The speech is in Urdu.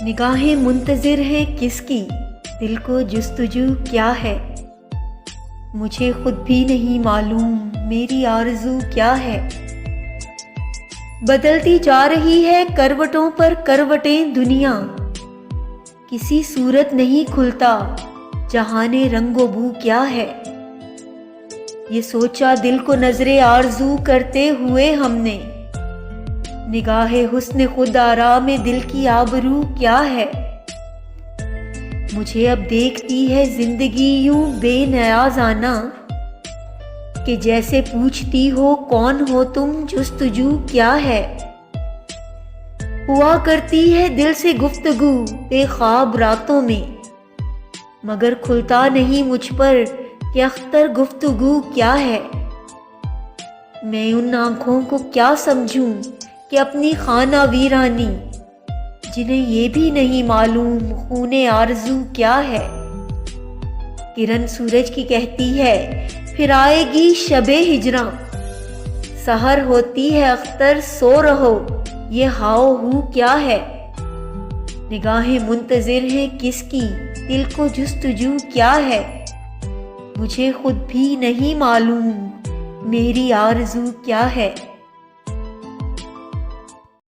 نگاہیں منتظر ہیں کس کی، دل کو جستجو کیا ہے؟ مجھے خود بھی نہیں معلوم میری آرزو کیا ہے۔ بدلتی جا رہی ہے کروٹوں پر کروٹیں دنیا، کسی صورت نہیں کھلتا جہان رنگ و بو کیا ہے۔ یہ سوچا دل کو نظر آرزو کرتے ہوئے ہم نے، نگاہ حسن خود آرا میں دل کی آبرو کیا ہے۔ مجھے اب دیکھتی ہے زندگی یوں بے نیازانہ، کہ جیسے پوچھتی ہو کون ہو تم جستجو کیا ہے۔ ہوا کرتی ہے دل سے گفتگو بے خواب راتوں میں، مگر کھلتا نہیں مجھ پر کہ اختر گفتگو کیا ہے۔ میں ان آنکھوں کو کیا سمجھوں کہ اپنی خانہ ویرانی، جنہیں یہ بھی نہیں معلوم خون آرزو کیا ہے۔ کرن سورج کی کہتی ہے پھر آئے گی شب ہجراں، سحر ہوتی ہے اختر سو رہو یہ ہاؤ ہو کیا ہے۔ نگاہیں منتظر ہیں کس کی، دل کو جستجو کیا ہے۔ مجھے خود بھی نہیں معلوم میری آرزو کیا ہے۔